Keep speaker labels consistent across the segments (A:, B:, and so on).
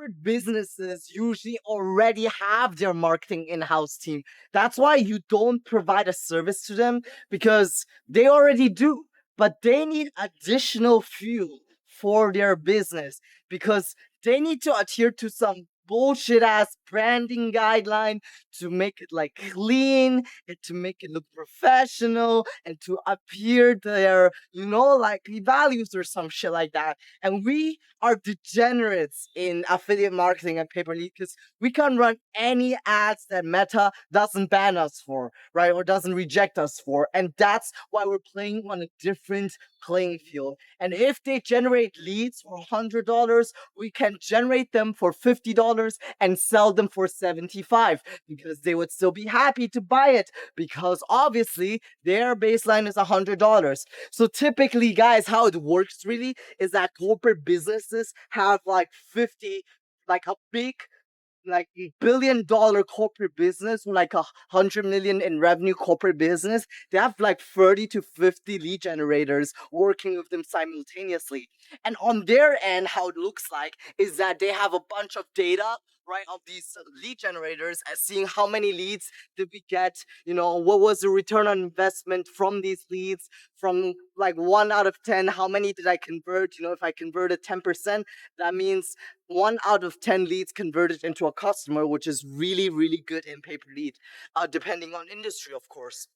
A: corporate businesses usually already have their marketing in-house team. That's why you don't provide a service to them because they already do, but they need additional fuel for their business because they need to adhere to some bullshit ass branding guideline to make it like clean and to make it look professional and to appear their like values or some shit like that. And we are degenerates in affiliate marketing and pay-per-lead because we can't run any ads that Meta doesn't ban us for, right? Or doesn't reject us for. And that's why we're playing on a different playing field. And if they generate leads for $100, we can generate them for $50 and sell them for 75 because they would still be happy to buy it because obviously their baseline is $100. So typically, guys, how it works really is that corporate businesses have like 50, like a big like $1 billion corporate business, like 100 million in revenue corporate business, they have like 30 to 50 lead generators working with them simultaneously. And on their end, how it looks like is that they have a bunch of data, right, of these lead generators as seeing how many leads did we get, what was the return on investment from these leads, from like 1 out of 10, how many did I convert? If I converted 10%, that means 1 out of 10 leads converted into a customer, which is really, really good in pay-per-lead, depending on industry, of course.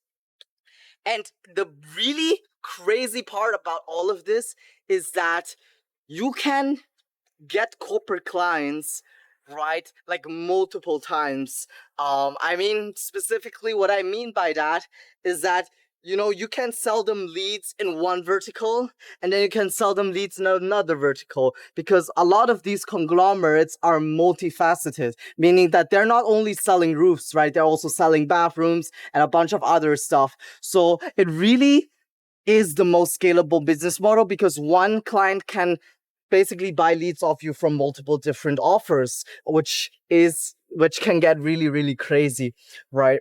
A: And the really crazy part about all of this is that you can get corporate clients, right, like multiple times. Specifically what I mean by that is that you can sell them leads in one vertical and then you can sell them leads in another vertical because a lot of these conglomerates are multifaceted, meaning that they're not only selling roofs, right, they're also selling bathrooms and a bunch of other stuff. So it really is the most scalable business model because one client can basically buy leads off you from multiple different offers, which can get really, really crazy, right?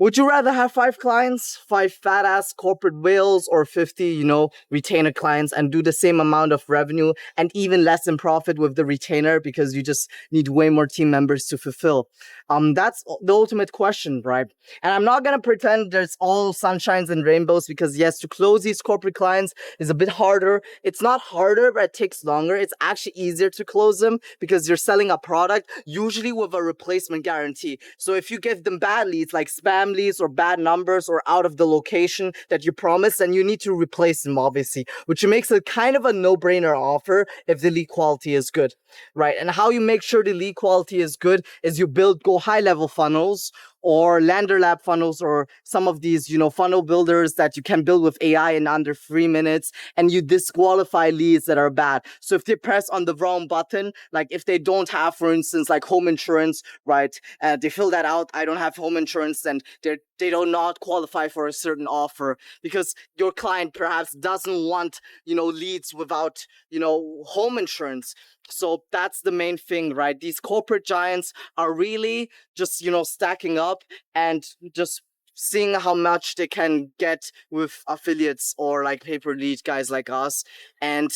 A: Would you rather have 5 clients, 5 fat-ass corporate whales, or 50, retainer clients and do the same amount of revenue and even less in profit with the retainer because you just need way more team members to fulfill? That's the ultimate question, right? And I'm not gonna pretend there's all sunshines and rainbows because yes, to close these corporate clients is a bit harder. It's not harder, but it takes longer. It's actually easier to close them because you're selling a product, usually with a replacement guarantee. So if you give them bad leads, like spam leads or bad numbers or out of the location that you promised, then you need to replace them, obviously, which makes it kind of a no-brainer offer if the lead quality is good, right? And how you make sure the lead quality is good is you build go high-level funnels or Lander Lab funnels or some of these, funnel builders that you can build with AI in under 3 minutes, and you disqualify leads that are bad. So if they press on the wrong button, like if they don't have, for instance, like home insurance, right? They fill that out, I don't have home insurance, and they do not qualify for a certain offer because your client perhaps doesn't want, leads without, home insurance. So that's the main thing, right? These corporate giants are really just, stacking up and just seeing how much they can get with affiliates or like pay-per-lead guys like us. And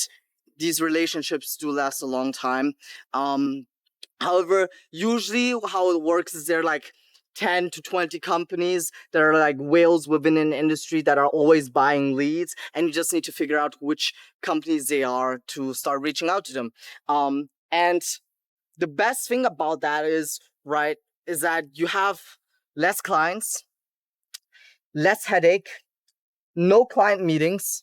A: these relationships do last a long time. However, usually how it works is they're like 10 to 20 companies that are like whales within an industry that are always buying leads, and you just need to figure out which companies they are to start reaching out to them. And the best thing about that is, right, is that you have less clients, less headache, no client meetings,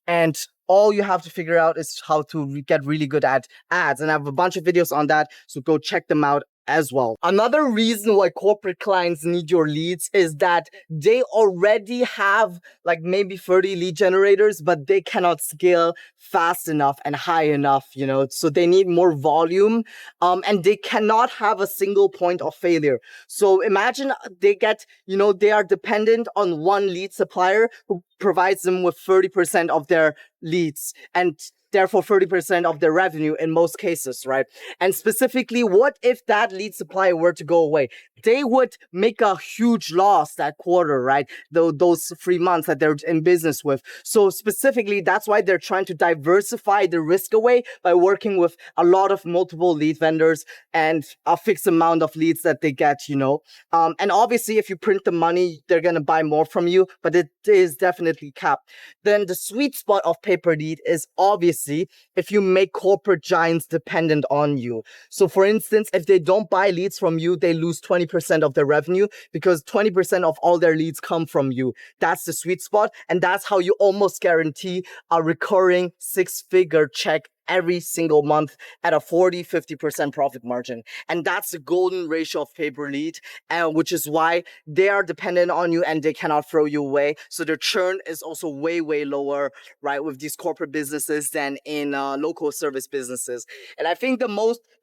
A: and all you have to figure out is how to get really good at ads. And I have a bunch of videos on that, so go check them out as well. Another reason why corporate clients need your leads is that they already have like maybe 30 lead generators, but they cannot scale fast enough and high enough, so they need more volume, and they cannot have a single point of failure. So imagine they get, they are dependent on one lead supplier who provides them with 30% of their leads. And therefore 30% of their revenue in most cases, right? And specifically, what if that lead supply were to go away? They would make a huge loss that quarter, right? Those 3 months that they're in business with. So specifically, that's why they're trying to diversify the risk away by working with a lot of multiple lead vendors and a fixed amount of leads that they get, and obviously, if you print the money, they're going to buy more from you, but it is definitely capped. Then the sweet spot of paper lead is obviously if you make corporate giants dependent on you. So for instance, if they don't buy leads from you, they lose 20% of their revenue because 20% of all their leads come from you. That's the sweet spot. And that's how you almost guarantee a recurring 6-figure check every single month at a 40-50% profit margin. And that's the golden ratio of paper lead, which is why they are dependent on you and they cannot throw you away. So their churn is also way, way lower, right, with these corporate businesses than in local service businesses. And I think the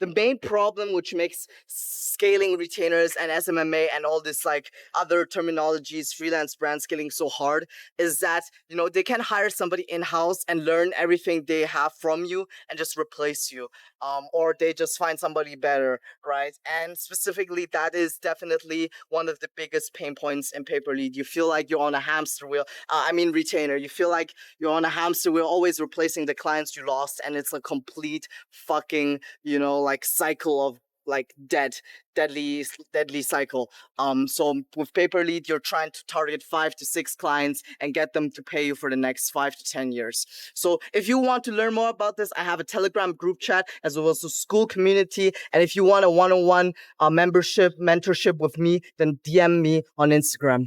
A: main problem which makes scaling retainers and SMMA and all this like other terminologies, freelance brand scaling so hard is that, they can hire somebody in-house and learn everything they have from you and just replace you, or they just find somebody better, right? And specifically, that is definitely one of the biggest pain points in paper lead. You feel like you're on a hamster wheel. Retainer. You feel like you're on a hamster wheel, always replacing the clients you lost, and it's a complete fucking, like cycle of like deadly cycle. So with paper lead, you're trying to target 5 to 6 clients and get them to pay you for the next 5 to 10 years. So if you want to learn more about this, I have a Telegram group chat as well as a Skool community. And if you want a one-on-one membership mentorship with me, then DM me on Instagram.